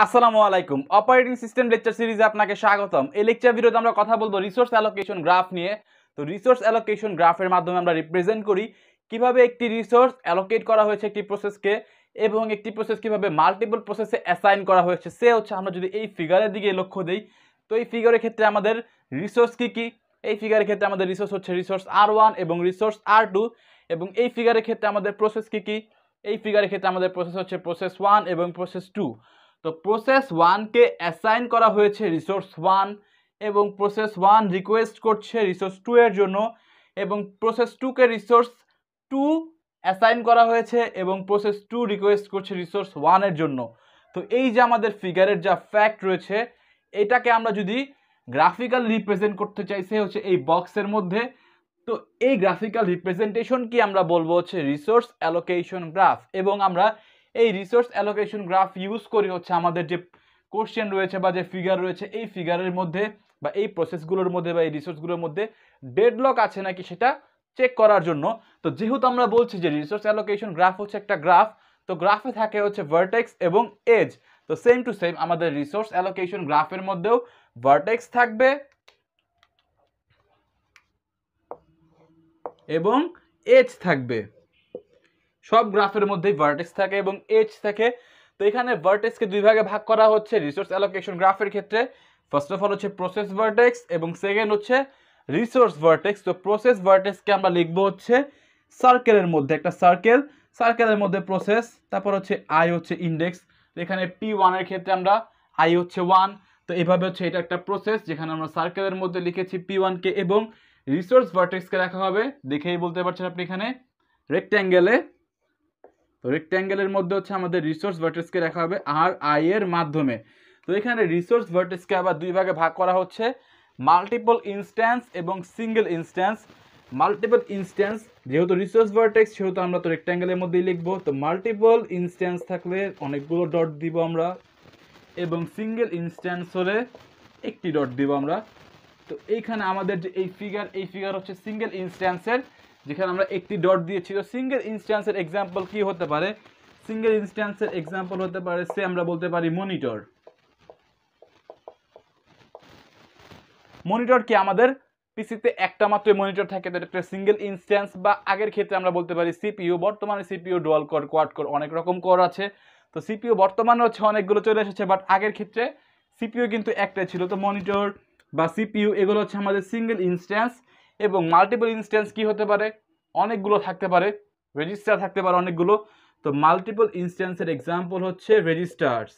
আসসালামু আলাইকুম। Operating system lecture সিরিজে আপনাকে স্বাগতম। এই লেকচার ভিডিওতে আমরা কথা বলবো রিসোর্স অ্যালোকেশন গ্রাফ নিয়ে। তো রিসোর্স অ্যালোকেশন গ্রাফের মাধ্যমে আমরা রিপ্রেজেন্ট করি কিভাবে একটি রিসোর্স অ্যালোকেট করা হয়েছে একটি প্রসেসকে, এবং একটি প্রসেস কিভাবে মাল্টিপল প্রসেসে অ্যাসাইন করা হয়েছে। সে হচ্ছে আমরা যদি এই ফিগারের দিকে লক্ষ্য দিই, তো এই ফিগারের ক্ষেত্রে আমাদের রিসোর্স কি এই ফিগারের ক্ষেত্রে আমাদের রিসোর্স হচ্ছে রিসোর্স R1 এবং রিসোর্স R2, এবং এই ফিগারের ক্ষেত্রে আমাদের প্রসেস কি এই ফিগারের ক্ষেত্রে আমাদের প্রসেস হচ্ছে প্রসেস 1 এবং প্রসেস 2। তো প্রসেস 1 কে অ্যাসাইন করা হয়েছে রিসোর্স 1, এবং প্রসেস 1 রিকোয়েস্ট করছে রিসোর্স 2 এর জন্য, এবং প্রসেস 2 কে রিসোর্স 2 অ্যাসাইন করা হয়েছে, এবং প্রসেস 2 রিকোয়েস্ট করছে রিসোর্স 1 এর জন্য। তো এই যে আমাদের ফিগারের যা ফ্যাক্ট রয়েছে, এটাকে আমরা যদি গ্রাফিক্যাল রিপ্রেজেন্ট করতে চাই সে হচ্ছে এই বক্সের মধ্যে। তো এই গ্রাফিক্যাল রিপ্রেজেন্টেশন কি আমরা বলবো হচ্ছে রিসোর্স অ্যালোকেশন গ্রাফ, এবং আমরা এই রিসোর্স অ্যালোকেশন গ্রাফ ইউজ করি হচ্ছে আমাদের যে কোশ্চেন রয়েছে বা যে ফিগার রয়েছে এই ফিগারের মধ্যে বা এই প্রসেসগুলোর মধ্যে বা এই রিসোর্সগুলোর মধ্যে ডেডলক আছে নাকি সেটা চেক করার জন্য। তো যেহেতু আমরা বলছি যে রিসোর্স অ্যালোকেশন গ্রাফ হচ্ছে একটা গ্রাফ, তো গ্রাফে থাকে হচ্ছে ভার্টেক্স এবং এজ। তো সেম টু সেম আমাদের রিসোর্স অ্যালোকেশন গ্রাফের মধ্যেও ভার্টেক্স থাকবে এবং এজ থাকবে। সব গ্রাফের মধ্যেই ভার্টেক্স থাকে এবং এজ থাকে। তো এখানে ভার্টেক্সকে দুই ভাগে ভাগ করা হচ্ছে রিসোর্স অ্যালোকেশন গ্রাফের ক্ষেত্রে। ফার্স্ট অফ অল হচ্ছে প্রসেস ভার্টেক্স এবং সেকেন্ড হচ্ছে রিসোর্স ভার্টেক্স। তো প্রসেস ভার্টেক্সকে আমরা লিখবো হচ্ছে সার্কেলের মধ্যে, একটা সার্কেলের মধ্যে প্রসেস, তারপর হচ্ছে আই হচ্ছে ইন্ডেক্স। এখানে P1 এর ক্ষেত্রে আমরা আই হচ্ছে 1। তো এইভাবে হচ্ছে এটা একটা প্রসেস যেখানে আমরা সার্কেলের মধ্যে লিখেছি P1 কে, এবং রিসোর্স ভার্টেক্সকে রাখা হবে, দেখেই বলতে পারছেন আপনি এখানে রেক্ট্যাঙ্গেলে। তো রেক্ট্যাঙ্গেলের মধ্যে হচ্ছে আমাদের রিসোর্স ভার্টেক্সকে রাখা হবে RI এর মাধ্যমে। তো এখানে রিসোর্স ভার্টেক্সকে আবার দুই ভাগে ভাগ করা হচ্ছে মাল্টিপল ইনস্ট্যান্স এবং সিঙ্গেল ইনস্ট্যান্স। মাল্টিপল ইনস্ট্যান্স যেহেতু রিসোর্স ভার্টেক্স সেহেতু আমরা তো রেক্ট্যাঙ্গেলের মধ্যেই লিখবো। তো মাল্টিপল ইনস্ট্যান্স থাকলে অনেকগুলো ডট দিব আমরা, এবং সিঙ্গেল ইনস্ট্যান্স হলে একটি ডট দিব আমরা। তো এইখানে আমাদের যে এই ফিগার হচ্ছে সিঙ্গেল ইনস্ট্যান্সের, যেখানে আমরা একটি ডট দিয়েছি। তো সিঙ্গেল ইনস্ট্যান্সের এক্সাম্পল কি হতে পারে? সিঙ্গেল ইনস্ট্যান্সের এক্সাম্পল হতে পারে সে আমরা বলতে পারি মনিটর। মনিটর কি আমাদের পিসিতে একটা মাত্র মনিটর থাকে, তো একটা সিঙ্গেল ইনস্ট্যান্স। বা আগের ক্ষেত্রে আমরা বলতে পারি সিপিইউ। বর্তমানে CPU dual core, quad core, অনেক রকম কোর আছে। তো সিপিইউ বর্তমানে হচ্ছে অনেকগুলো চলে এসেছে, বাট আগের ক্ষেত্রে সিপিইউ কিন্তু একটাই ছিল। তো মনিটর বা সিপিইউ এগুলো হচ্ছে আমাদের সিঙ্গেল ইনস্ট্যান্স। এবং মাল্টিপল ইনস্ট্যান্স কি হতে পারে? অনেকগুলো থাকতে পারে, রেজিস্টার থাকতে পারে অনেকগুলো। তো মাল্টিপল ইনস্ট্যান্সের এক্সাম্পল হচ্ছে রেজিস্টার্স।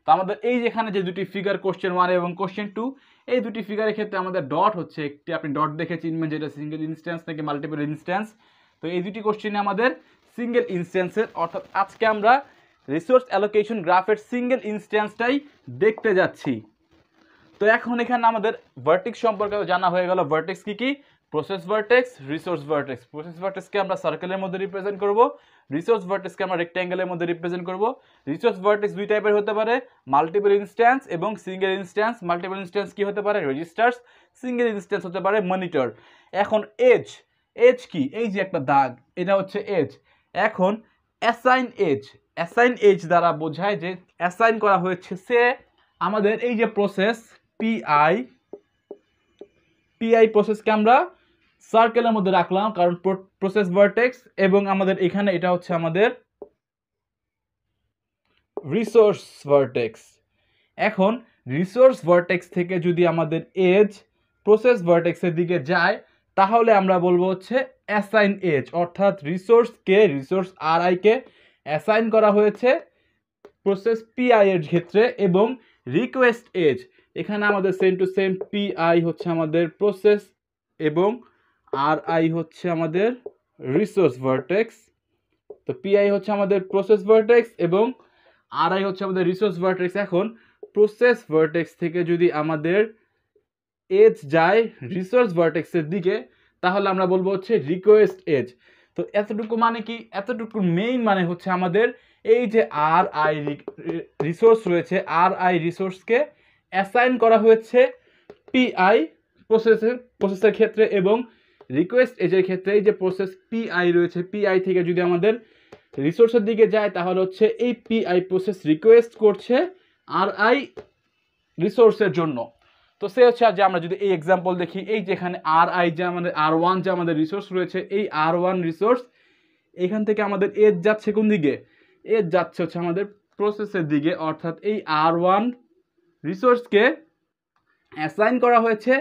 তো আমাদের এই যেখানে যে দুটি ফিগার কোশ্চেন 1 এবং কোশ্চেন 2, এই দুটি ফিগারের ক্ষেত্রে আমাদের ডট হচ্ছে একটি, আপনি ডট দেখে চিনবেন যেটা সিঙ্গেল ইনস্ট্যান্স নাকি মাল্টিপল ইনস্ট্যান্স। তো এই দুটি কোশ্চেনে আমাদের সিঙ্গেল ইনস্ট্যান্সের, অর্থাৎ আজকে আমরা রিসোর্স অ্যালোকেশন গ্রাফের সিঙ্গেল ইনস্ট্যান্সটাই দেখতে যাচ্ছি। তো এখন এখানে আমাদের ভার্টেক্স সম্পর্কে জানা হয়ে গেল। ভার্টেক্স কি? Process vertex, resource vertex. Process ভার্টেক্সকে আমরা সার্কেলের মধ্যে রিপ্রেজেন্ট করব, রিসোর্স ভার্টেক্সকে আমরা রেক্ট্যাঙ্গেলের মধ্যে রিপ্রেজেন্ট করব। রিসোর্স ভার্টেক্স দুই টাইপের হতে পারে, মাল্টিপল ইনস্ট্যান্স এবং সিঙ্গেল ইনস্ট্যান্স। মাল্টিপল ইনস্ট্যান্স কি হতে পারে? রেজিস্টার্স। সিঙ্গেল ইনস্ট্যান্স হতে পারে মনিটর। এখন এজ কি? এই যে একটা দাগ, এটা হচ্ছে এজ। এখন অ্যাসাইন এজ দ্বারা বোঝায় যে অ্যাসাইন করা হয়েছে সে আমাদের এই যে প্রসেস পিআই প্রসেসকে আমরা সার্কেলের মধ্যে রাখলাম, কারণ প্রসেস ভার্টেক্স, এবং আমাদের এখানে এটা হচ্ছে আমাদের রিসোর্স ভার্টেক্স। এখন রিসোর্স ভার্টেক্স থেকে যদি আমাদের এজ প্রসেস ভার্টেক্সের দিকে যায়, তাহলে আমরা বলবো হচ্ছে অ্যাসাইন এজ, অর্থাৎ রিসোর্স RI কে অ্যাসাইন করা হয়েছে প্রসেস পিআই এর ক্ষেত্রে। এবং রিকোয়েস্ট এজ, এখানে আমাদের সেম টু সেম পিআই হচ্ছে আমাদের প্রসেস এবং RI হচ্ছে আমাদের রিসোর্স ভার্টেক্স। তো পিআই হচ্ছে আমাদের প্রসেস ভার্টেক্স এবং RI হচ্ছে আমাদের রিসোর্স ভার্টেক্স। এখন প্রসেস ভার্টেক্স থেকে যদি আমাদের এজ যায় রিসোর্স ভার্টেক্সের দিকে, তাহলে আমরা বলবো হচ্ছে রিকোয়েস্ট এজ। তো এতটুকু মানে কি? এতটুকু মেইন মানে হচ্ছে আমাদের এই যে RI রিসোর্স রয়েছে, RI রিসোর্সকে অ্যাসাইন করা হয়েছে পিআই প্রসেসের ক্ষেত্রে, এবং রিকোয়েস্ট এজের ক্ষেত্রে এই যে প্রসেস পিআই রয়েছে, পিআই থেকে যদি আমাদের রিসোর্সের দিকে যায় তাহলে হচ্ছে এই পিআই প্রসেস রিকোয়েস্ট করছে আর আই রিসোর্সের জন্য। তো সে হচ্ছে যে আমরা যদি এই এক্সাম্পল দেখি, এই যেখানে আর আই যে আমাদের আর ওয়ান যে আমাদের রিসোর্স রয়েছে, এই আর ওয়ান রিসোর্স এখান থেকে আমাদের এজ যাচ্ছে কোন দিকে, এজ যাচ্ছে হচ্ছে আমাদের প্রসেসের দিকে, অর্থাৎ এই আর ওয়ান রিসোর্সকে অ্যাসাইন করা হয়েছে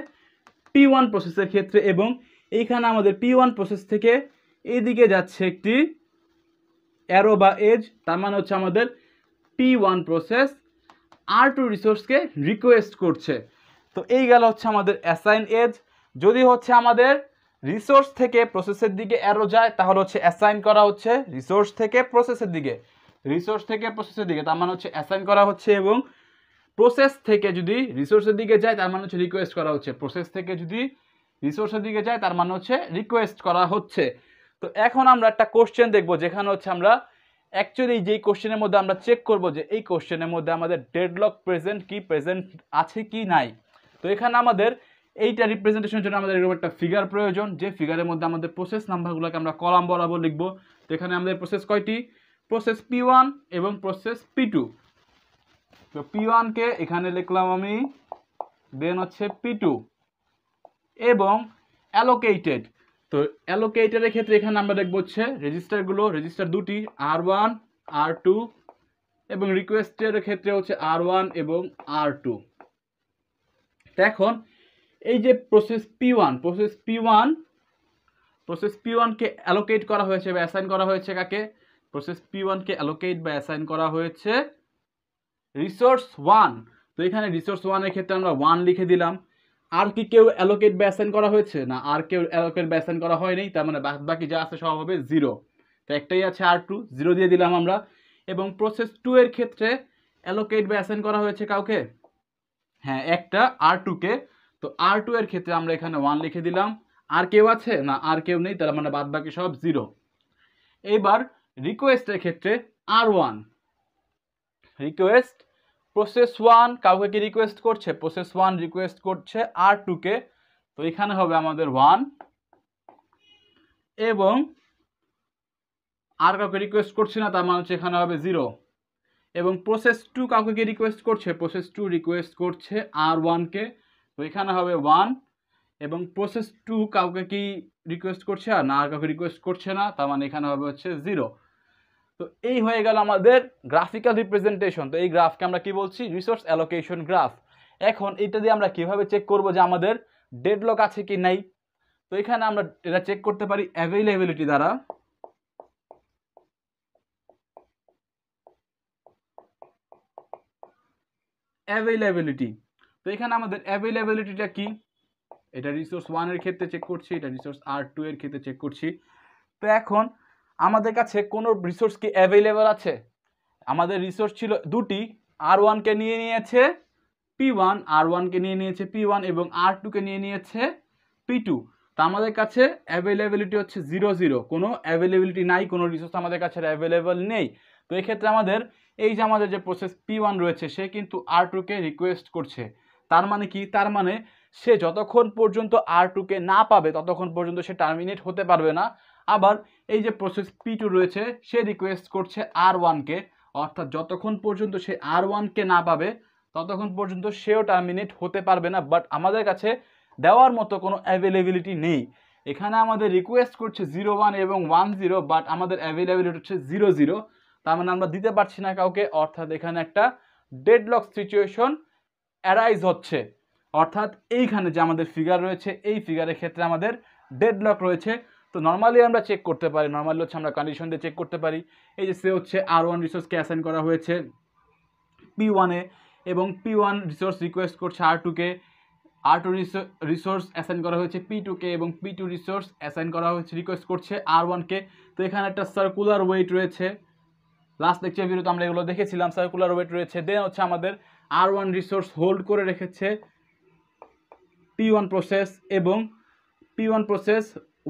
পি ওয়ান প্রসেসের ক্ষেত্রে, এবং এইখানে আমাদের পি ওয়ান প্রসেস থেকে এইদিকে যাচ্ছে একটি অ্যারো বা এজ, তার মানে হচ্ছে আমাদের পি ওয়ান প্রসেস আর টু রিসোর্সকে রিকোয়েস্ট করছে। তো এই গেল হচ্ছে আমাদের অ্যাসাইন এজ। যদি হচ্ছে আমাদের রিসোর্স থেকে প্রসেসের দিকে অ্যারো যায় তাহলে হচ্ছে অ্যাসাইন করা হচ্ছে রিসোর্স থেকে প্রসেসের দিকে, রিসোর্স থেকে প্রসেসের দিকে, তার মানে হচ্ছে অ্যাসাইন করা হচ্ছে, এবং প্রসেস থেকে যদি রিসোর্সের দিকে যায় তার মানে হচ্ছে রিকোয়েস্ট করা হচ্ছে, প্রসেস থেকে যদি রিসোর্সের দিকে যায় তার মানে হচ্ছে রিকোয়েস্ট করা হচ্ছে। তো এখন আমরা একটা কোশ্চেন দেখবো যেখানে হচ্ছে আমরা অ্যাকচুয়ালি যেই কোশ্চেনের মধ্যে আমরা চেক করব যে এই কোশ্চেনের মধ্যে আমাদের ডেডলক প্রেজেন্ট আছে কি নাই। তো এখানে আমাদের এইটা রিপ্রেজেন্টেশনের জন্য আমাদের এরকম একটা ফিগার প্রয়োজন, যে ফিগারের মধ্যে আমাদের প্রসেস নাম্বারগুলোকে আমরা কলাম বরাবর লিখবো। তো এখানে আমাদের প্রসেস কয়টি, প্রসেস পি ওয়ান এবং প্রসেস পি টু। তো পি ওয়ানকে এখানে লিখলাম আমি, দেন হচ্ছে পি টু, এবং অ্যালোকেটেড। তো অ্যালোকেটেডের ক্ষেত্রে এখানে আমরা দেখবো হচ্ছে রেজিস্টারগুলো, রেজিস্টার দুটি, আর ওয়ান আর টু, এবং রিকোয়েস্টের ক্ষেত্রে হচ্ছে আর ওয়ান এবং আর টু। তো এখন এই যে প্রসেস পি ওয়ানকে অ্যালোকেট করা হয়েছে বা অ্যাসাইন করা হয়েছে কাকে, প্রসেস পি ওয়ানকে অ্যালোকেট বা অ্যাসাইন করা হয়েছে রিসোর্স ওয়ান। তো এখানে রিসোর্স ওয়ানের ক্ষেত্রে আমরা ওয়ান লিখে দিলাম। আর কি কেউ অ্যালোকেট বা অ্যাসাইন করা হয়েছে না, আর কেউ অ্যালোকেট বা অ্যাসাইন করা হয়নি, তার মানে বাকি যা আছে সব হবে জিরো। তো একটাই আছে আর টু, জিরো দিয়ে দিলাম আমরা। এবং প্রসেস টু এর ক্ষেত্রে অ্যালোকেট বা অ্যাসাইন করা হয়েছে কাউকে, হ্যাঁ একটা আর টুকে। তো আর টু এর ক্ষেত্রে আমরা এখানে ওয়ান লিখে দিলাম। আর কেউ আছে না, আর কেউ নেই, তার মানে বাকি সব জিরো। এবার রিকোয়েস্টের ক্ষেত্রে আর ওয়ান রিকোয়েস্ট, প্রসেস ওয়ান কাউকে কি রিকোয়েস্ট করছে, প্রসেস ওয়ান রিকোয়েস্ট করছে আর টুকে। তো এখানে হবে আমাদের ওয়ান, এবং আর কাউকে রিকোয়েস্ট করছে না, তার মানে হচ্ছে এখানে হবে জিরো। এবং প্রসেস টু কাউকে কি রিকোয়েস্ট করছে, প্রসেস টু রিকোয়েস্ট করছে আর ওয়ানকে, তো এখানে হবে ওয়ান। এবং প্রসেস টু কাউকে কি রিকোয়েস্ট করছে আর না, আর কাউকে রিকোয়েস্ট করছে না, তার মানে এখানে হবে হচ্ছে জিরো। তো এই হয়ে গেল আমাদের গ্রাফিক্যাল রিপ্রেজেন্টেশন। তো এই গ্রাফকে আমরা কি বলছি, রিসোর্স অ্যালোকেশন গ্রাফ। এখন এটা দিয়ে আমরা কিভাবে চেক করব যে আমাদের ডেডলক আছে কি নাই। তো এখানে আমরা এটা চেক করতে পারি অ্যাভেইলেবিলিটি দ্বারা। অ্যাভেইলেবিলিটি, তো এখানে আমাদের অ্যাভেইলেবিলিটিটা কি, এটা রিসোর্স ওয়ানের ক্ষেত্রে চেক করছি, এটা রিসোর্স আর টু এর ক্ষেত্রে চেক করছি। তো এখন আমাদের কাছে কোনো রিসোর্স কি অ্যাভেইলেবল আছে, আমাদের রিসোর্স ছিল দুটি, আর ওয়ানকে নিয়ে নিয়েছে পি ওয়ান, আর ওয়ানকে নিয়ে নিয়েছে পি ওয়ান, এবং আর টুকে নিয়ে নিয়েছে পি টু। তো আমাদের কাছে অ্যাভেইলেবিলিটি হচ্ছে জিরো জিরো, কোনো অ্যাভেইলেবিলিটি নাই, কোনো রিসোর্স আমাদের কাছে অ্যাভেলেবল নেই। তো এক্ষেত্রে আমাদের এই যে আমাদের যে প্রসেস পি ওয়ান রয়েছে সে কিন্তু আর টুকে রিকোয়েস্ট করছে। তার মানে কি, তার মানে সে যতক্ষণ পর্যন্ত আর টুকে না পাবে ততক্ষণ পর্যন্ত সে টার্মিনেট হতে পারবে না। আবার এই যে প্রসেস পি টু রয়েছে সে রিকোয়েস্ট করছে আর ওয়ানকে, অর্থাৎ যতক্ষণ পর্যন্ত সে আর ওয়ানকে না পাবে ততক্ষণ পর্যন্ত সেও টার্মিনেট হতে পারবে না। বাট আমাদের কাছে দেওয়ার মতো কোনো অ্যাভেলেবিলিটি নেই। এখানে আমাদের রিকোয়েস্ট করছে জিরো ওয়ান এবং ওয়ান জিরো, বাট আমাদের অ্যাভেলেবিলিটি হচ্ছে জিরো জিরো, তার মানে আমরা দিতে পারছি না কাউকে, অর্থাৎ এখানে একটা ডেডলক সিচুয়েশন অ্যারাইজ হচ্ছে। অর্থাৎ এইখানে যে আমাদের ফিগার রয়েছে এই ফিগারের ক্ষেত্রে আমাদের ডেডলক রয়েছে। তো নর্মালি আমরা চেক করতে পারি, নর্মালি হচ্ছে আমরা কন্ডিশন দিয়ে চেক করতে পারি। এই যে সে হচ্ছে আর ওয়ান রিসোর্সকে অ্যাসাইন করা হয়েছে পি ওয়ানে, এবং পি ওয়ান রিসোর্স রিকোয়েস্ট করছে আর টুকে, আর টু রিসোর্স অ্যাসাইন করা হয়েছে পি টুকে, এবং পি টু রিসোর্স অ্যাসাইন করা হয়েছে রিকোয়েস্ট করছে আর ওয়ানকে। তো এখানে একটা সার্কুলার ওয়েট রয়েছে, লাস্ট লেকচার ভিডিওতে আমরা এগুলো দেখেছিলাম, সার্কুলার ওয়েট রয়েছে। দেন হচ্ছে আমাদের আর ওয়ান রিসোর্স হোল্ড করে রেখেছে পি ওয়ান প্রসেস, এবং পি ওয়ান প্রসেস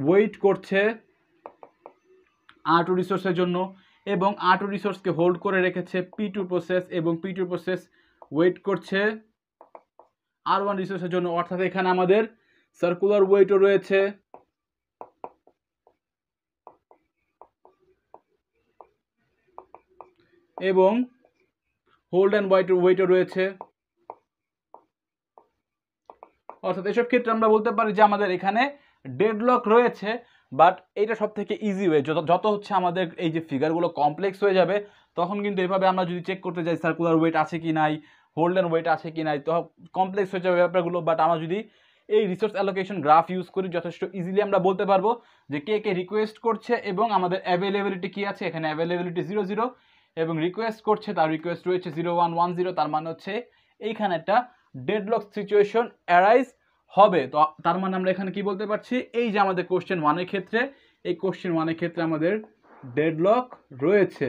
ওয়েট করছে আর টু রিসোর্সের জন্য, এবং আর টু রিসোর্সকে হোল্ড করে রেখেছে পি টু প্রসেস, এবং পি টু প্রসেস ওয়েট করছে আর ওয়ান রিসোর্সের জন্য। অর্থাৎ এখানে আমাদের সার্কুলার ওয়েটও রয়েছে, এবং হোল্ড অ্যান্ড ওয়েটও রয়েছে। অর্থাৎ এসব ক্ষেত্রে আমরা বলতে পারি যে আমাদের এখানে ডেডলক রয়েছে। বাট এটা সব থেকে ইজি ওয়ে, যত হচ্ছে আমাদের এই যে ফিগারগুলো কমপ্লেক্স হয়ে যাবে তখন কিন্তু এভাবে আমরা যদি চেক করতে যাই সার্কুলার ওয়েট আছে কি নাই, হোল্ড অ্যান্ড ওয়েট আছে কি নাই, তো কমপ্লেক্স হয়ে যাবে ব্যাপারগুলো। বাট আমরা যদি এই রিসোর্স অ্যালোকেশন গ্রাফ ইউজ করি যথেষ্ট ইজিলি আমরা বলতে পারবো যে কে কে রিকোয়েস্ট করছে এবং আমাদের অ্যাভেলেবিলিটি কি আছে। এখানে অ্যাভেলেবিলিটি 0 0 এবং রিকোয়েস্ট করছে, তার রিকোয়েস্ট রয়েছে 0 1 1 0। তার মানে হচ্ছে এইখানে একটা ডেডলক সিচুয়েশন অ্যারাইজ হবে। তো তার মানে আমরা এখানে কি বলতে পারছি, এই যে আমাদের কোশ্চেন 1 এর ক্ষেত্রে, এই কোশ্চেন 1 এর ক্ষেত্রে আমাদের ডেডলক রয়েছে।